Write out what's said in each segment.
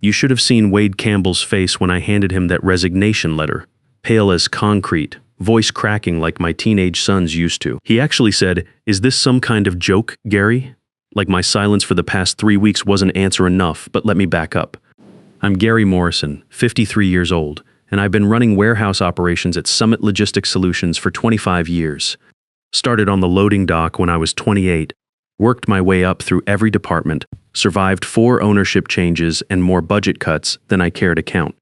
You should have seen Wade Campbell's face when I handed him that resignation letter. Pale as concrete, voice cracking like my teenage sons used to. He actually said, "Is this some kind of joke, Gary?" Like my silence for the past 3 weeks wasn't answer enough, but let me back up. I'm Gary Morrison, 53 years old, and I've been running warehouse operations at Summit Logistics Solutions for 25 years. Started on the loading dock when I was 28, worked my way up through every department, survived 4 ownership changes and more budget cuts than I care to count.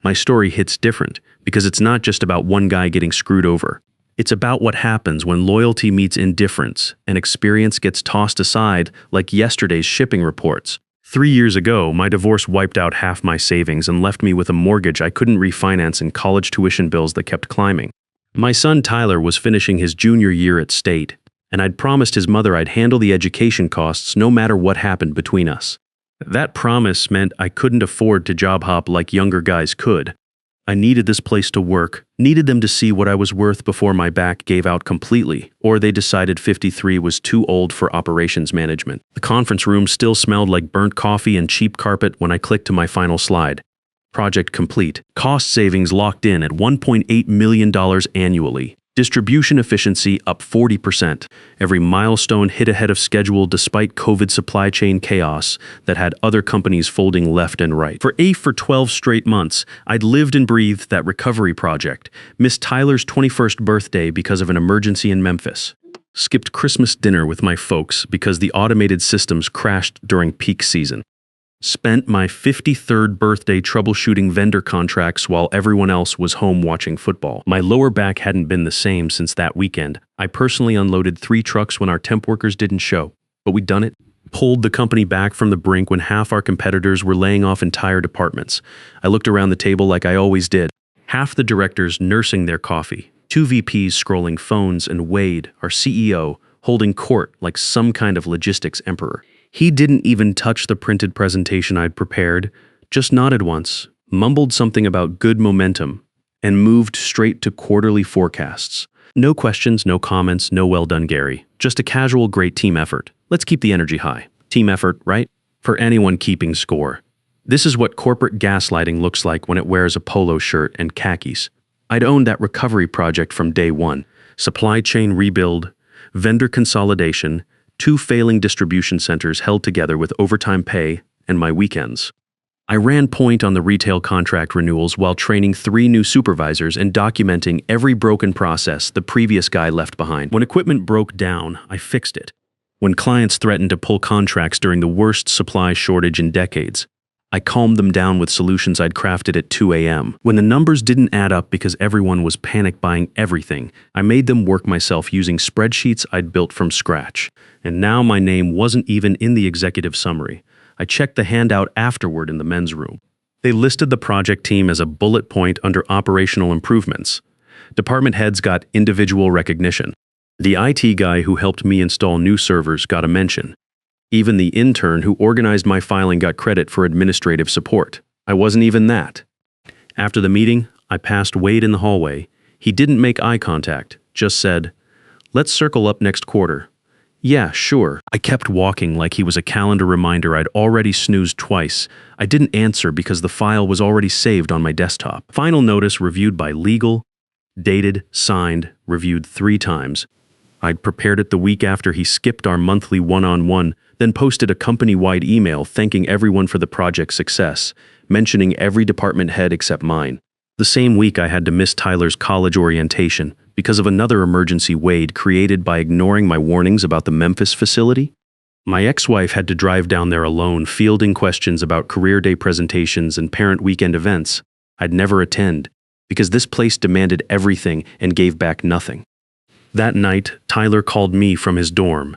My story hits different because it's not just about one guy getting screwed over. It's about what happens when loyalty meets indifference and experience gets tossed aside like yesterday's shipping reports. 3 years ago, my divorce wiped out half my savings and left me with a mortgage I couldn't refinance and college tuition bills that kept climbing. My son Tyler was finishing his junior year at State, and I'd promised his mother I'd handle the education costs no matter what happened between us. That promise meant I couldn't afford to job hop like younger guys could. I needed this place to work, needed them to see what I was worth before my back gave out completely, or they decided 53 was too old for operations management. The conference room still smelled like burnt coffee and cheap carpet when I clicked to my final slide. Project complete. Cost savings locked in at $1.8 million annually. Distribution efficiency up 40%. Every milestone hit ahead of schedule despite COVID supply chain chaos that had other companies folding left and right. For 12 straight months, I'd lived and breathed that recovery project, missed Tyler's 21st birthday because of an emergency in Memphis, skipped Christmas dinner with my folks because the automated systems crashed during peak season, spent my 53rd birthday troubleshooting vendor contracts while everyone else was home watching football. My lower back hadn't been the same since that weekend. I personally unloaded 3 trucks when our temp workers didn't show, but we'd done it. Pulled the company back from the brink when half our competitors were laying off entire departments. I looked around the table like I always did. Half the directors nursing their coffee, 2 VPs scrolling phones, and Wade, our CEO, holding court like some kind of logistics emperor. He didn't even touch the printed presentation I'd prepared, just nodded once, mumbled something about good momentum, and moved straight to quarterly forecasts. No questions, no comments, no well done, Gary. Just a casual great team effort. Let's keep the energy high. Team effort, right? For anyone keeping score. This is what corporate gaslighting looks like when it wears a polo shirt and khakis. I'd owned that recovery project from day one. Supply chain rebuild, vendor consolidation, 2 failing distribution centers held together with overtime pay, and my weekends. I ran point on the retail contract renewals while training 3 new supervisors and documenting every broken process the previous guy left behind. When equipment broke down, I fixed it. When clients threatened to pull contracts during the worst supply shortage in decades, I calmed them down with solutions I'd crafted at 2 a.m. When the numbers didn't add up because everyone was panic buying everything, I made them work myself using spreadsheets I'd built from scratch. And now my name wasn't even in the executive summary. I checked the handout afterward in the men's room. They listed the project team as a bullet point under operational improvements. Department heads got individual recognition. The IT guy who helped me install new servers got a mention. Even the intern who organized my filing got credit for administrative support. I wasn't even that. After the meeting, I passed Wade in the hallway. He didn't make eye contact, just said, "Let's circle up next quarter." Yeah, sure. I kept walking like he was a calendar reminder I'd already snoozed twice. I didn't answer because the file was already saved on my desktop. Final notice reviewed by legal, dated, signed, reviewed 3 times. I'd prepared it the week after he skipped our monthly one-on-one, then posted a company-wide email thanking everyone for the project's success, mentioning every department head except mine. The same week I had to miss Tyler's college orientation because of another emergency Wade created by ignoring my warnings about the Memphis facility. My ex-wife had to drive down there alone, fielding questions about career day presentations and parent weekend events I'd never attend, because this place demanded everything and gave back nothing. That night, Tyler called me from his dorm.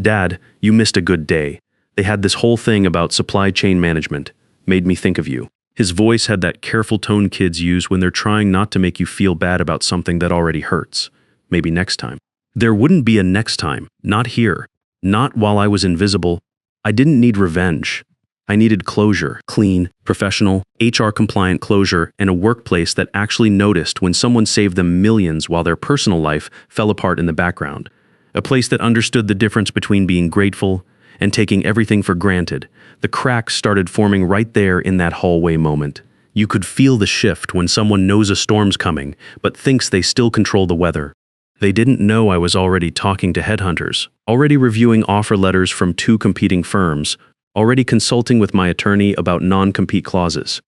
"Dad, you missed a good day. They had this whole thing about supply chain management. Made me think of you." His voice had that careful tone kids use when they're trying not to make you feel bad about something that already hurts. Maybe next time. There wouldn't be a next time. Not here. Not while I was invisible. I didn't need revenge. I needed closure. Clean, professional, HR-compliant closure, and a workplace that actually noticed when someone saved them millions while their personal life fell apart in the background. A place that understood the difference between being grateful and taking everything for granted. The cracks started forming right there in that hallway moment. You could feel the shift when someone knows a storm's coming, but thinks they still control the weather. They didn't know I was already talking to headhunters, already reviewing offer letters from 2 competing firms, already consulting with my attorney about non-compete clauses.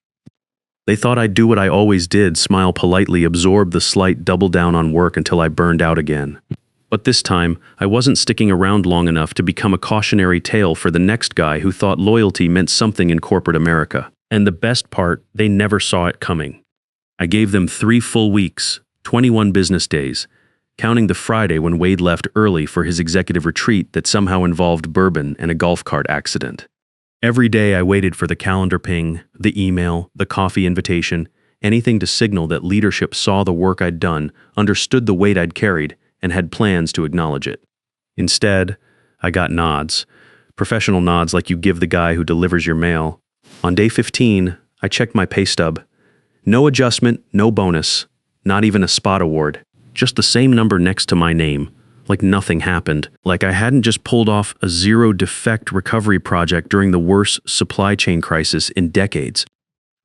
They thought I'd do what I always did, smile politely, absorb the slight double down on work until I burned out again. But this time, I wasn't sticking around long enough to become a cautionary tale for the next guy who thought loyalty meant something in corporate America. And the best part, they never saw it coming. I gave them 3 full weeks, 21 business days, counting the Friday when Wade left early for his executive retreat that somehow involved bourbon and a golf cart accident. Every day I waited for the calendar ping, the email, the coffee invitation, anything to signal that leadership saw the work I'd done, understood the weight I'd carried, and had plans to acknowledge it. Instead, I got nods. Professional nods like you give the guy who delivers your mail. On day 15, I checked my pay stub. No adjustment, no bonus, not even a spot award. Just the same number next to my name. Like nothing happened. Like I hadn't just pulled off a zero-defect recovery project during the worst supply chain crisis in decades.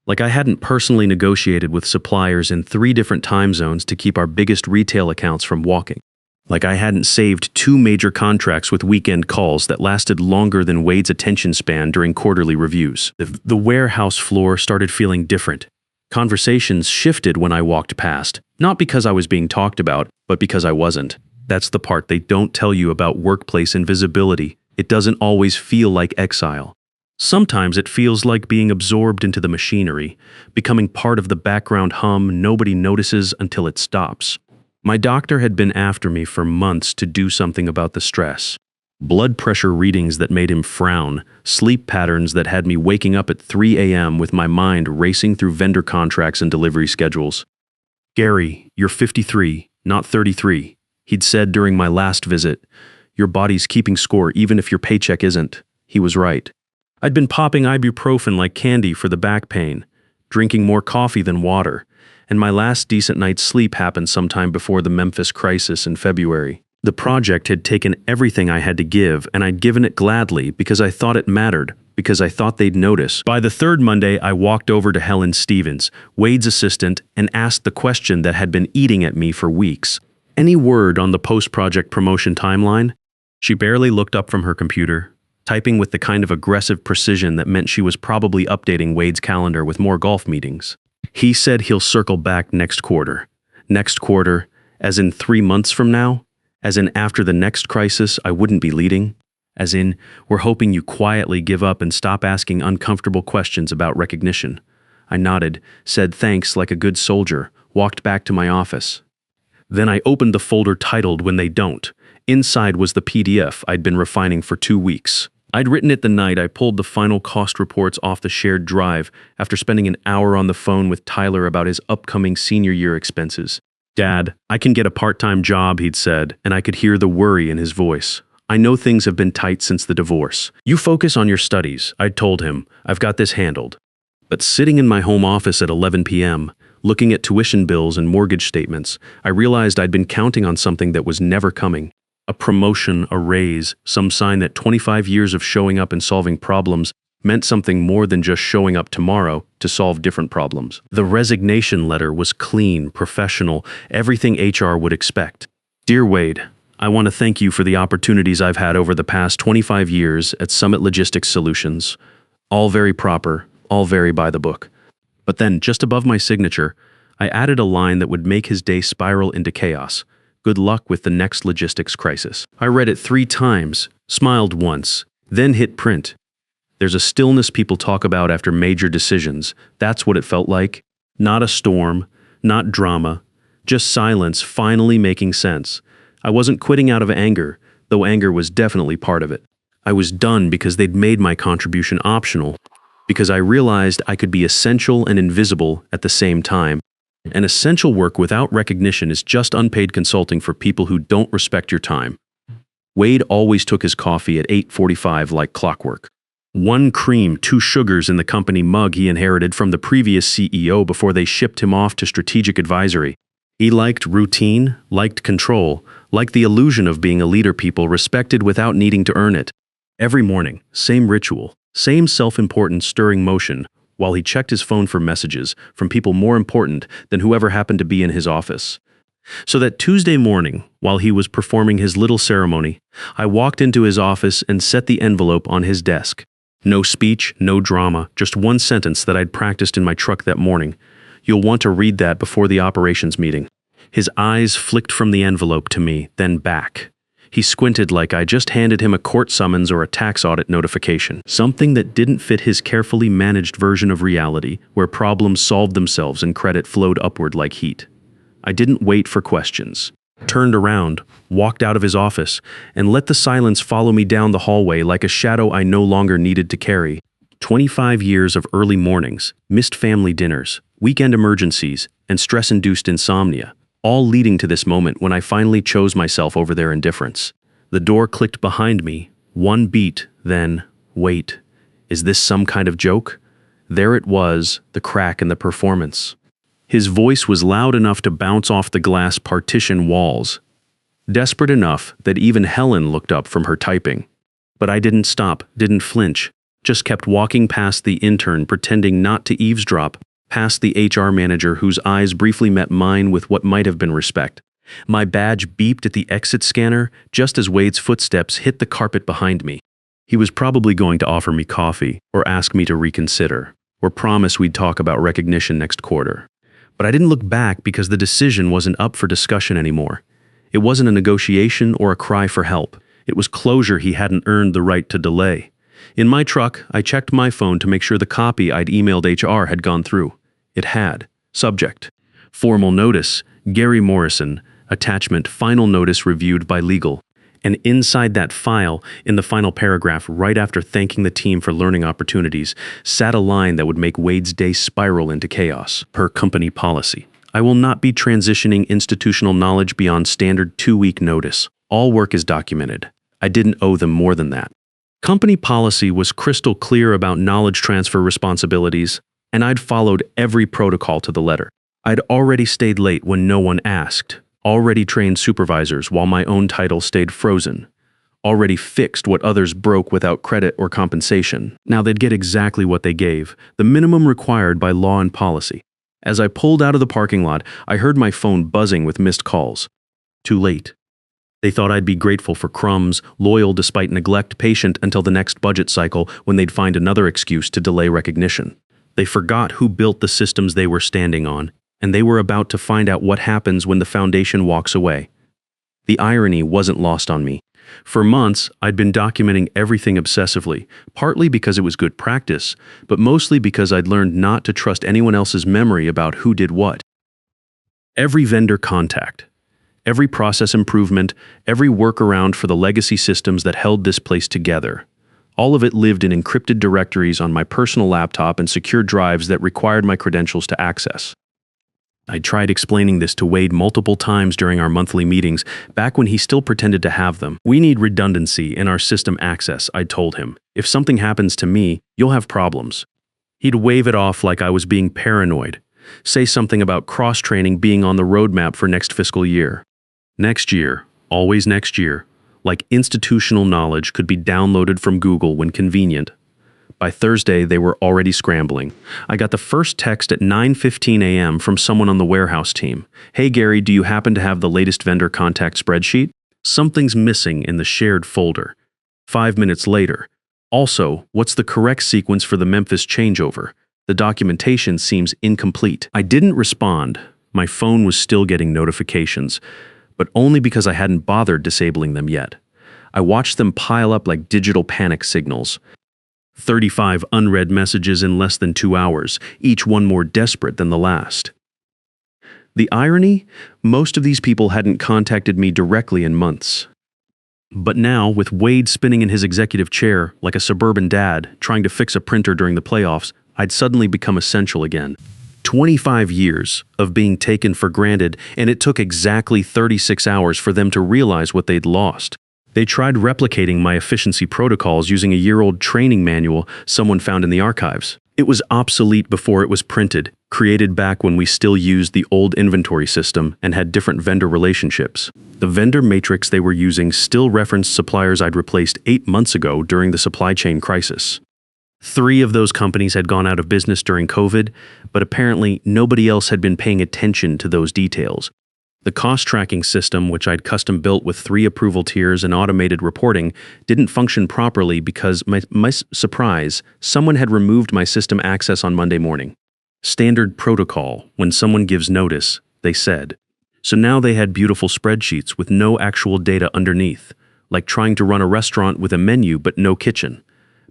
Like I hadn't personally negotiated with suppliers in 3 different time zones to keep our biggest retail accounts from walking. Like I hadn't saved 2 major contracts with weekend calls that lasted longer than Wade's attention span during quarterly reviews. The warehouse floor started feeling different. Conversations shifted when I walked past, not because I was being talked about, but because I wasn't. That's the part they don't tell you about workplace invisibility. It doesn't always feel like exile. Sometimes it feels like being absorbed into the machinery, becoming part of the background hum nobody notices until it stops. My doctor had been after me for months to do something about the stress. Blood pressure readings that made him frown, sleep patterns that had me waking up at 3 a.m. with my mind racing through vendor contracts and delivery schedules. "Gary, you're 53, not 33. He'd said during my last visit, "Your body's keeping score even if your paycheck isn't." He was right. I'd been popping ibuprofen like candy for the back pain, drinking more coffee than water, and my last decent night's sleep happened sometime before the Memphis crisis in February. The project had taken everything I had to give, and I'd given it gladly because I thought it mattered, because I thought they'd notice. By the 3rd Monday, I walked over to Helen Stevens, Wade's assistant, and asked the question that had been eating at me for weeks. "Any word on the post-project promotion timeline?" She barely looked up from her computer, typing with the kind of aggressive precision that meant she was probably updating Wade's calendar with more golf meetings. "He said he'll circle back next quarter." Next quarter, as in 3 months from now? As in after the next crisis I wouldn't be leading? As in, we're hoping you quietly give up and stop asking uncomfortable questions about recognition. I nodded, said thanks like a good soldier, walked back to my office. Then I opened the folder titled "When They Don't." Inside was the PDF I'd been refining for 2 weeks. I'd written it the night I pulled the final cost reports off the shared drive after spending an hour on the phone with Tyler about his upcoming senior year expenses. "Dad, I can get a part-time job," he'd said, and I could hear the worry in his voice. "I know things have been tight since the divorce. You focus on your studies," I'd told him. "I've got this handled." But sitting in my home office at 11 p.m., looking at tuition bills and mortgage statements, I realized I'd been counting on something that was never coming. A promotion, a raise, some sign that 25 years of showing up and solving problems meant something more than just showing up tomorrow to solve different problems. The resignation letter was clean, professional, everything HR would expect. "Dear Wade, I want to thank you for the opportunities I've had over the past 25 years at Summit Logistics Solutions. All very proper, all very by the book." But then, just above my signature, I added a line that would make his day spiral into chaos. "Good luck with the next logistics crisis." I read it 3 times, smiled once, then hit print. There's a stillness people talk about after major decisions. That's what it felt like. Not a storm, not drama, just silence finally making sense. I wasn't quitting out of anger, though anger was definitely part of it. I was done because they'd made my contribution optional, because I realized I could be essential and invisible at the same time. And essential work without recognition is just unpaid consulting for people who don't respect your time. Wade always took his coffee at 8:45 like clockwork. 1 cream, 2 sugars in the company mug he inherited from the previous CEO before they shipped him off to strategic advisory. He liked routine, liked control, liked the illusion of being a leader people respected without needing to earn it. Every morning, same ritual, same self-important stirring motion, while he checked his phone for messages from people more important than whoever happened to be in his office. So that Tuesday morning, while he was performing his little ceremony, I walked into his office and set the envelope on his desk. No speech, no drama, just one sentence that I'd practiced in my truck that morning. You'll want to read that before the operations meeting. His eyes flicked from the envelope to me, then back. He squinted like I just handed him a court summons or a tax audit notification, something that didn't fit his carefully managed version of reality, where problems solved themselves and credit flowed upward like heat. I didn't wait for questions. Turned around, walked out of his office, and let the silence follow me down the hallway like a shadow I no longer needed to carry. 25 years of early mornings, missed family dinners, weekend emergencies, and stress-induced insomnia, all leading to this moment when I finally chose myself over their indifference. The door clicked behind me, one beat, then, wait, is this some kind of joke? There it was, the crack in the performance. His voice was loud enough to bounce off the glass partition walls, desperate enough that even Helen looked up from her typing. But I didn't stop, didn't flinch, just kept walking past the intern pretending not to eavesdrop, past the HR manager whose eyes briefly met mine with what might have been respect. My badge beeped at the exit scanner just as Wade's footsteps hit the carpet behind me. He was probably going to offer me coffee, or ask me to reconsider, or promise we'd talk about recognition next quarter. But I didn't look back because the decision wasn't up for discussion anymore. It wasn't a negotiation or a cry for help. It was closure he hadn't earned the right to delay. In my truck, I checked my phone to make sure the copy I'd emailed HR had gone through. It had. Subject: formal notice, Gary Morrison, attachment final notice reviewed by legal. And inside that file, in the final paragraph, right after thanking the team for learning opportunities, sat a line that would make Wade's day spiral into chaos. Per company policy, I will not be transitioning institutional knowledge beyond standard 2-week notice. All work is documented. I didn't owe them more than that. Company policy was crystal clear about knowledge transfer responsibilities, and I'd followed every protocol to the letter. I'd already stayed late when no one asked, already trained supervisors while my own title stayed frozen, already fixed what others broke without credit or compensation. Now they'd get exactly what they gave, the minimum required by law and policy. As I pulled out of the parking lot, I heard my phone buzzing with missed calls. Too late. They thought I'd be grateful for crumbs, loyal despite neglect, patient until the next budget cycle when they'd find another excuse to delay recognition. They forgot who built the systems they were standing on, and they were about to find out what happens when the foundation walks away. The irony wasn't lost on me. For months, I'd been documenting everything obsessively, partly because it was good practice, but mostly because I'd learned not to trust anyone else's memory about who did what. Every vendor contact, every process improvement, every workaround for the legacy systems that held this place together. All of it lived in encrypted directories on my personal laptop and secure drives that required my credentials to access. I tried explaining this to Wade multiple times during our monthly meetings, back when he still pretended to have them. We need redundancy in our system access, I told him. If something happens to me, you'll have problems. He'd wave it off like I was being paranoid, say something about cross-training being on the roadmap for next fiscal year. Next year, always next year, like institutional knowledge could be downloaded from Google when convenient. By Thursday, they were already scrambling. I got the first text at 9:15 a.m. from someone on the warehouse team. Hey Gary, do you happen to have the latest vendor contact spreadsheet? Something's missing in the shared folder. 5 minutes later. Also, what's the correct sequence for the Memphis changeover? The documentation seems incomplete. I didn't respond. My phone was still getting notifications, but only because I hadn't bothered disabling them yet. I watched them pile up like digital panic signals. 35 unread messages in less than 2 hours, each one more desperate than the last. The irony? Most of these people hadn't contacted me directly in months. But now, with Wade spinning in his executive chair like a suburban dad trying to fix a printer during the playoffs, I'd suddenly become essential again. 25 years of being taken for granted, and it took exactly 36 hours for them to realize what they'd lost. They tried replicating my efficiency protocols using a year-old training manual someone found in the archives. It was obsolete before it was printed, created back when we still used the old inventory system and had different vendor relationships. The vendor matrix they were using still referenced suppliers I'd replaced 8 months ago during the supply chain crisis. 3 of those companies had gone out of business during COVID, but apparently nobody else had been paying attention to those details. The cost tracking system, which I'd custom built with 3 approval tiers and automated reporting, didn't function properly because, my surprise, someone had removed my system access on Monday morning. Standard protocol, when someone gives notice, they said. So now they had beautiful spreadsheets with no actual data underneath, like trying to run a restaurant with a menu but no kitchen.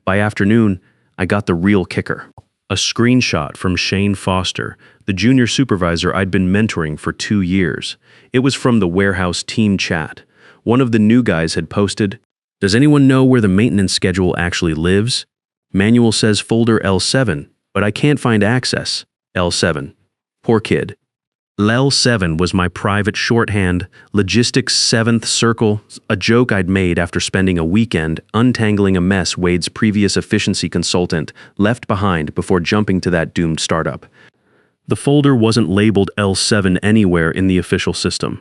By afternoon, I got the real kicker. A screenshot from Shane Foster, the junior supervisor I'd been mentoring for 2 years. It was from the warehouse team chat. One of the new guys had posted, "Does anyone know where the maintenance schedule actually lives? Manual says folder L7, but I can't find access. L7. Poor kid." L7 was my private shorthand, logistics 7th circle, a joke I'd made after spending a weekend untangling a mess Wade's previous efficiency consultant left behind before jumping to that doomed startup. The folder wasn't labeled L7 anywhere in the official system.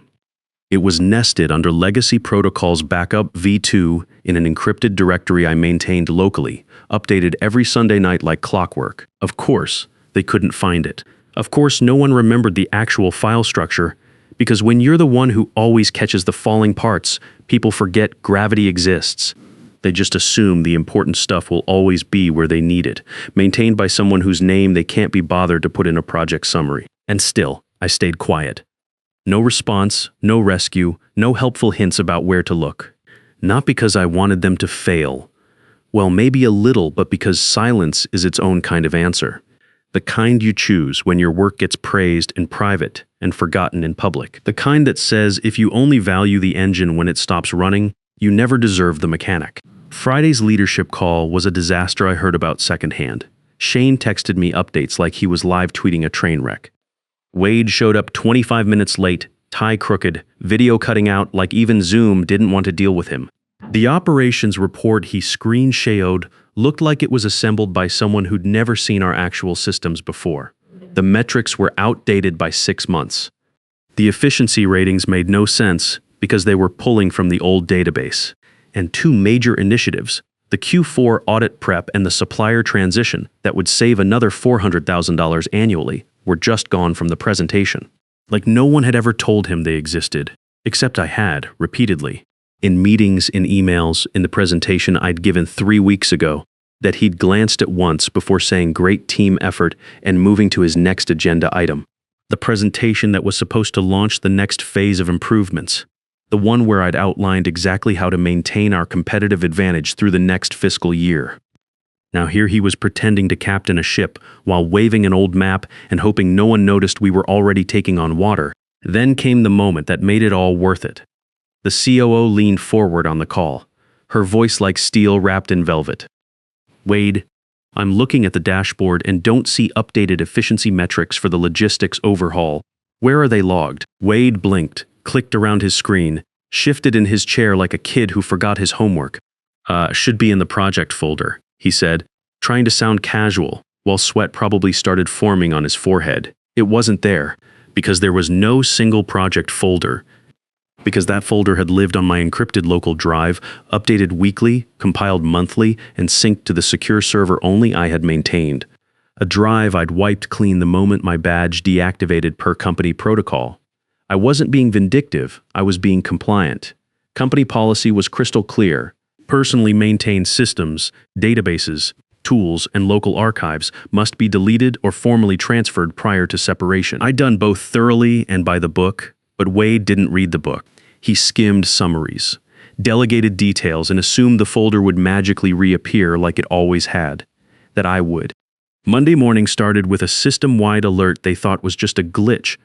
It was nested under Legacy Protocol's backup V2 in an encrypted directory I maintained locally, updated every Sunday night like clockwork. Of course, they couldn't find it. Of course, no one remembered the actual file structure, because when you're the one who always catches the falling parts, people forget gravity exists. They just assume the important stuff will always be where they need it, maintained by someone whose name they can't be bothered to put in a project summary. And still, I stayed quiet. No response, no rescue, no helpful hints about where to look. Not because I wanted them to fail. Well, maybe a little, but because silence is its own kind of answer. The kind you choose when your work gets praised in private and forgotten in public. The kind that says if you only value the engine when it stops running, you never deserve the mechanic. Friday's leadership call was a disaster I heard about secondhand. Shane texted me updates like he was live tweeting a train wreck. Wade showed up 25 minutes late, tie crooked, video cutting out like even Zoom didn't want to deal with him. The operations report he screen-shadowed looked like it was assembled by someone who'd never seen our actual systems before. The metrics were outdated by 6 months. The efficiency ratings made no sense because they were pulling from the old database. And 2 major initiatives, the Q4 audit prep and the supplier transition that would save another $400,000 annually, were just gone from the presentation. Like no one had ever told him they existed, except I had, repeatedly. In meetings, in emails, in the presentation I'd given 3 weeks ago, that he'd glanced at once before saying great team effort and moving to his next agenda item. The presentation that was supposed to launch the next phase of improvements. The one where I'd outlined exactly how to maintain our competitive advantage through the next fiscal year. Now here he was pretending to captain a ship while waving an old map and hoping no one noticed we were already taking on water. Then came the moment that made it all worth it. The COO leaned forward on the call, her voice like steel wrapped in velvet. "Wade, I'm looking at the dashboard and don't see updated efficiency metrics for the logistics overhaul. Where are they logged?" Wade blinked, clicked around his screen, shifted in his chair like a kid who forgot his homework. Should be in the project folder," he said, trying to sound casual, while sweat probably started forming on his forehead. It wasn't there, because there was no single project folder. Because that folder had lived on my encrypted local drive, updated weekly, compiled monthly, and synced to the secure server only I had maintained. A drive I'd wiped clean the moment my badge deactivated per company protocol. I wasn't being vindictive, I was being compliant. Company policy was crystal clear. Personally maintained systems, databases, tools, and local archives must be deleted or formally transferred prior to separation. I'd done both thoroughly and by the book, but Wade didn't read the book. He skimmed summaries, delegated details, and assumed the folder would magically reappear like it always had. That I would. Monday morning started with a system-wide alert they thought was just a glitch,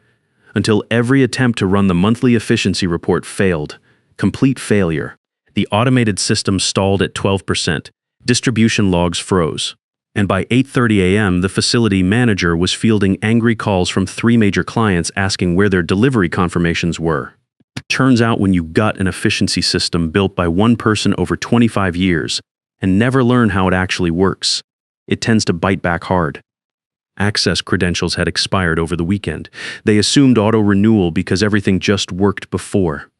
until every attempt to run the monthly efficiency report failed. Complete failure. The automated system stalled at 12%. Distribution logs froze. And by 8:30 a.m., the facility manager was fielding angry calls from 3 major clients asking where their delivery confirmations were. Turns out when you gut an efficiency system built by one person over 25 years and never learn how it actually works, it tends to bite back hard. Access credentials had expired over the weekend. They assumed auto-renewal because everything just worked before.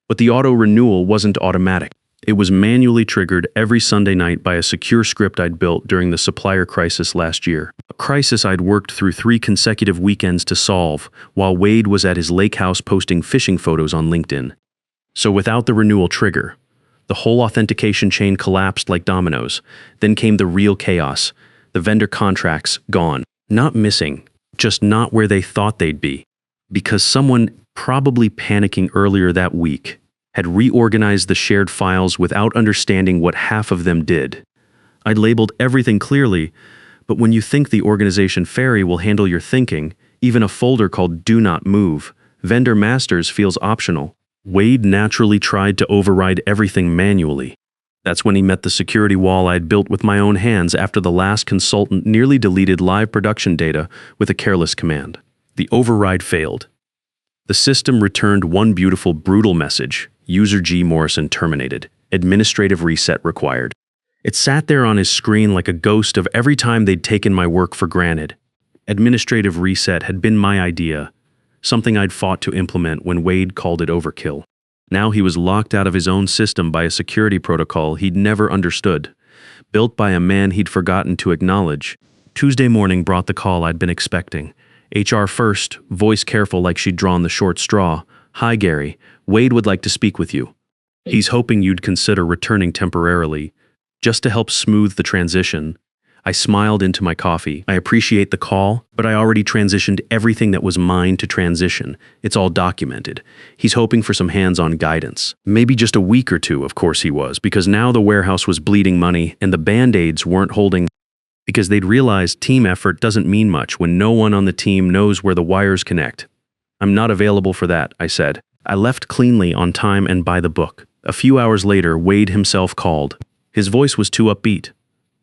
But the auto-renewal wasn't automatic. It was manually triggered every Sunday night by a secure script I'd built during the supplier crisis last year. A crisis I'd worked through 3 consecutive weekends to solve, while Wade was at his lake house posting fishing photos on LinkedIn. So without the renewal trigger, the whole authentication chain collapsed like dominoes. Then came the real chaos. The vendor contracts gone. Not missing, just not where they thought they'd be. Because someone, probably panicking earlier that week, had reorganized the shared files without understanding what half of them did. I'd labeled everything clearly, but when you think the organization fairy will handle your thinking, even a folder called Do Not Move, Vendor Masters feels optional. Wade naturally tried to override everything manually. That's when he met the security wall I'd built with my own hands after the last consultant nearly deleted live production data with a careless command. The override failed. The system returned one beautiful, brutal message: User G. Morrison terminated. Administrative reset required. It sat there on his screen like a ghost of every time they'd taken my work for granted. Administrative reset had been my idea, something I'd fought to implement when Wade called it overkill. Now he was locked out of his own system by a security protocol he'd never understood, built by a man he'd forgotten to acknowledge. Tuesday morning brought the call I'd been expecting. HR first, voice careful like she'd drawn the short straw. "Hi, Gary. Wade would like to speak with you. He's hoping you'd consider returning temporarily, just to help smooth the transition." I smiled into my coffee. I appreciate the call, but I already transitioned everything that was mine to transition. It's all documented. He's hoping for some hands-on guidance. Maybe just a week or two, of course he was, because now the warehouse was bleeding money and the Band-Aids weren't holding, because they'd realized team effort doesn't mean much when no one on the team knows where the wires connect. "I'm not available for that," I said. I left cleanly, on time and by the book. A few hours later, Wade himself called. His voice was too upbeat,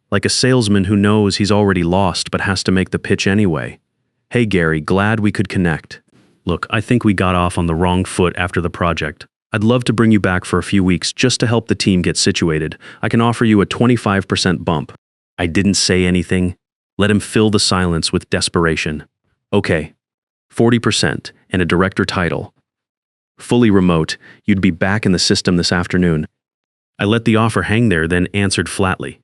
like a salesman who knows he's already lost but has to make the pitch anyway. "Hey Gary, glad we could connect. Look, I think we got off on the wrong foot after the project. I'd love to bring you back for a few weeks just to help the team get situated. I can offer you a 25% bump." I didn't say anything. Let him fill the silence with desperation. "Okay, 40% and a director title. Fully remote, you'd be back in the system this afternoon." I let the offer hang there, then answered flatly.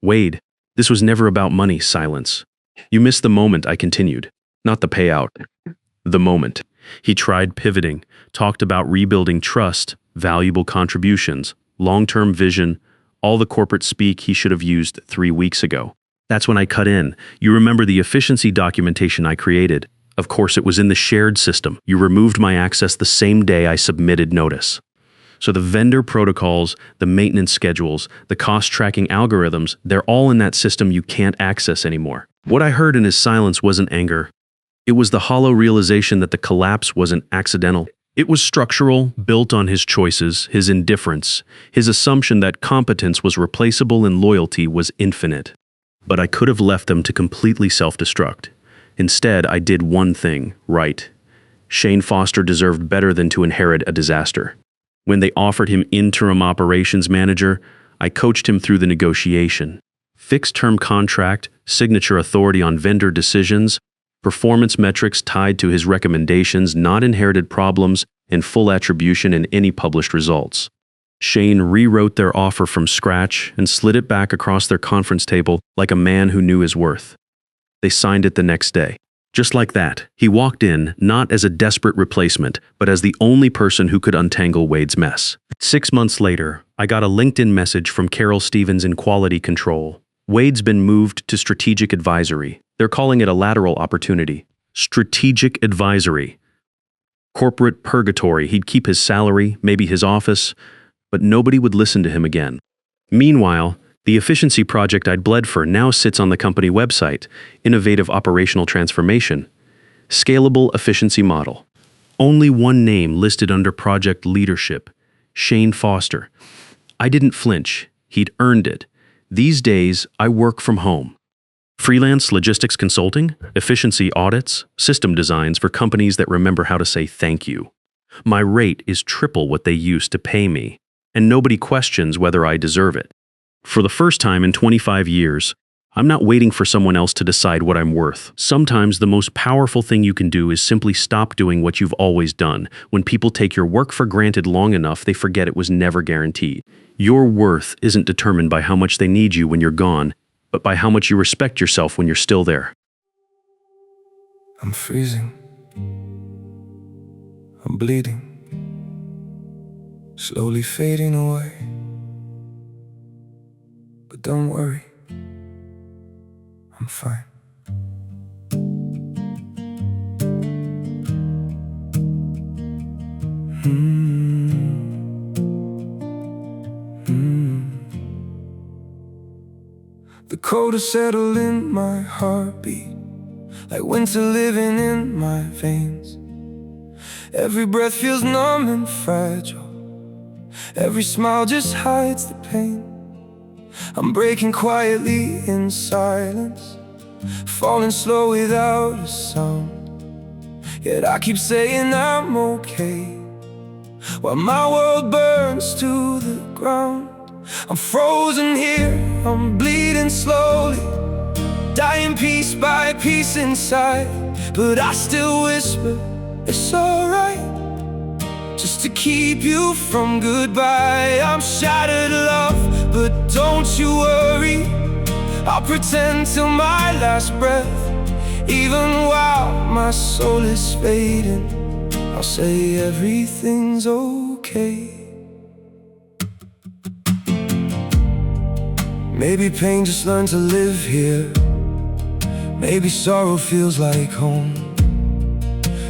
"Wade, this was never about money." Silence. "You missed the moment," I continued. "Not the payout. The moment." He tried pivoting, talked about rebuilding trust, valuable contributions, long-term vision, all the corporate speak he should have used 3 weeks ago. That's when I cut in. "You remember the efficiency documentation I created? Of course, it was in the shared system. You removed my access the same day I submitted notice. So the vendor protocols, the maintenance schedules, the cost-tracking algorithms, they're all in that system you can't access anymore." What I heard in his silence wasn't anger. It was the hollow realization that the collapse wasn't accidental. It was structural, built on his choices, his indifference, his assumption that competence was replaceable and loyalty was infinite. But I could have left them to completely self-destruct. Instead, I did one thing right. Shane Foster deserved better than to inherit a disaster. When they offered him interim operations manager, I coached him through the negotiation. Fixed-term contract, signature authority on vendor decisions, performance metrics tied to his recommendations, not inherited problems, and full attribution in any published results. Shane rewrote their offer from scratch and slid it back across their conference table like a man who knew his worth. They signed it the next day. Just like that, he walked in, not as a desperate replacement, but as the only person who could untangle Wade's mess. 6 months later, I got a LinkedIn message from Carol Stevens in quality control. "Wade's been moved to strategic advisory. They're calling it a lateral opportunity." Strategic advisory. Corporate purgatory. He'd keep his salary, maybe his office, but nobody would listen to him again. Meanwhile, the efficiency project I'd bled for now sits on the company website. Innovative operational transformation. Scalable efficiency model. Only one name listed under project leadership. Shane Foster. I didn't flinch. He'd earned it. These days, I work from home. Freelance logistics consulting, efficiency audits, system designs for companies that remember how to say thank you. My rate is triple what they used to pay me, and nobody questions whether I deserve it. For the first time in 25 years, I'm not waiting for someone else to decide what I'm worth. Sometimes the most powerful thing you can do is simply stop doing what you've always done. When people take your work for granted long enough, they forget it was never guaranteed. Your worth isn't determined by how much they need you when you're gone, but by how much you respect yourself when you're still there. I'm freezing. I'm bleeding. Slowly fading away. But don't worry, I'm fine. The cold has settled in my heartbeat, like winter living in my veins. Every breath feels numb and fragile. Every smile just hides the pain. I'm breaking quietly in silence, falling slow without a sound. Yet I keep saying I'm okay, while my world burns to the ground. I'm frozen here, I'm bleeding slowly, dying piece by piece inside. But I still whisper, it's alright, just to keep you from goodbye. I'm shattered, love, but don't you worry, I'll pretend till my last breath. Even while my soul is fading, I'll say everything's okay. Maybe pain just learned to live here. Maybe sorrow feels like home.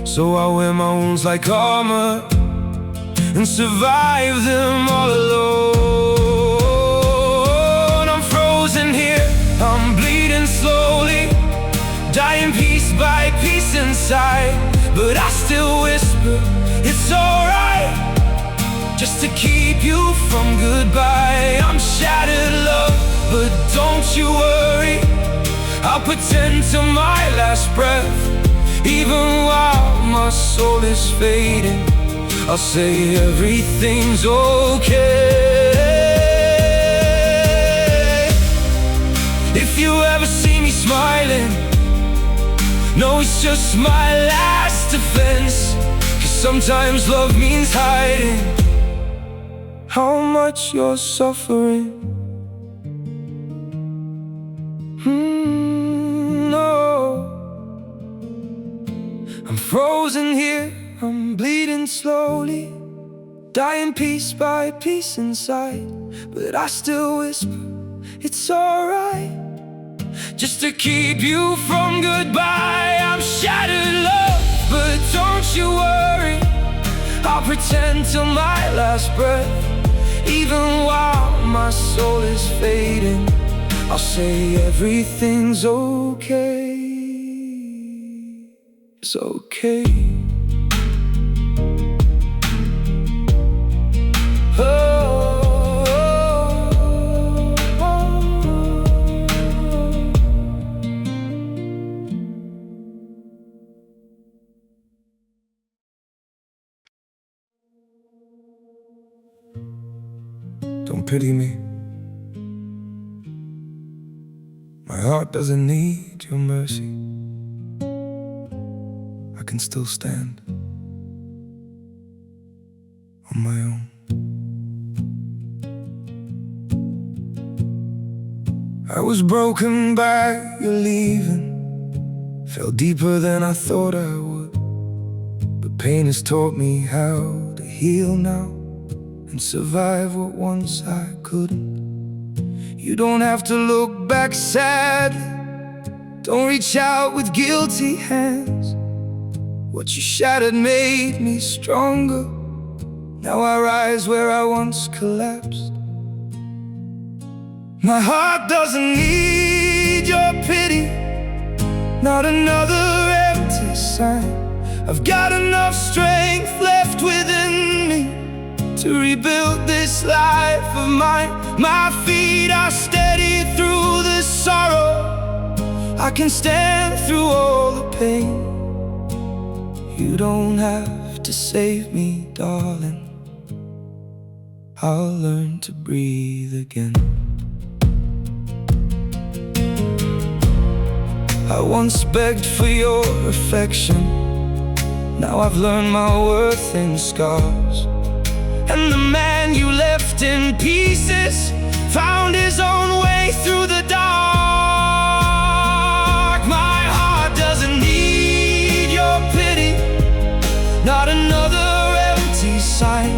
So I wear my wounds like armor and survive them all alone. I'm frozen here, I'm bleeding slowly, dying piece by piece inside. But I still whisper, it's alright, just to keep you from goodbye. I'm shattered, love, but don't you worry, I'll pretend till my last breath. Even while my soul is fading, I'll say everything's okay. If you ever see me smiling, no, it's just my last defense. 'Cause sometimes love means hiding how much you're suffering. No, I'm frozen here, I'm bleeding slowly, dying piece by piece inside. But I still whisper, it's alright, just to keep you from goodbye. I'm shattered, love, but don't you worry, I'll pretend till my last breath. Even while my soul is fading, I'll say everything's okay. It's okay. Don't pity me. My heart doesn't need your mercy. I can still stand on my own. I was broken by your leaving, fell deeper than I thought I would. But pain has taught me how to heal now and survive what once I couldn't. You don't have to look back sadly, don't reach out with guilty hands. What you shattered made me stronger. Now I rise where I once collapsed. My heart doesn't need your pity, not another empty sign. I've got enough strength left within me to rebuild this life of mine. My feet are steady through the sorrow, I can stand through all the pain. You don't have to save me, darling, I'll learn to breathe again. I once begged for your affection. Now I've learned my worth in scars. And the man you left in pieces found his own way through the dark. My heart doesn't need your pity, not another empty sign.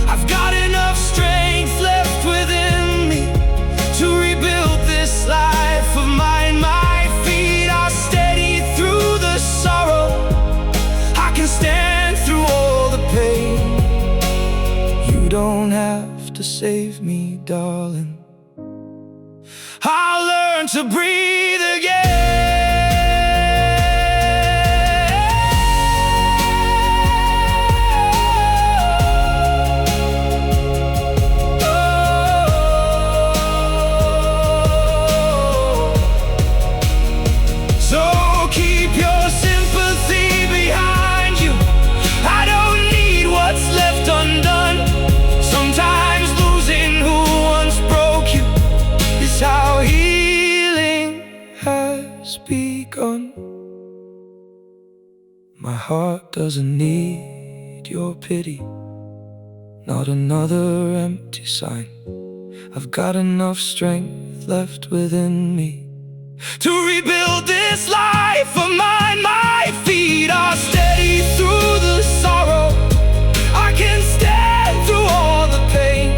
I've got enough strength left within me to rebuild this life of mine. My feet are steady through the sorrow. I can stand through all the pain. You don't have to save me, darling. I'll learn to breathe again. So keep your sympathy behind you. I don't need what's left undone. Sometimes losing who once broke you is how healing has begun. My heart doesn't need your pity, not another empty sign. I've got enough strength left within me to rebuild this life of mine. My feet are steady through the sorrow. I can stand through all the pain.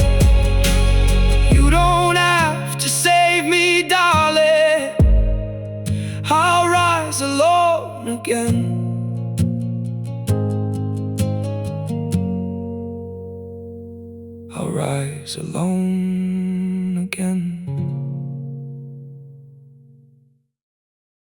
You don't have to save me, darling. I'll rise alone again. I'll rise alone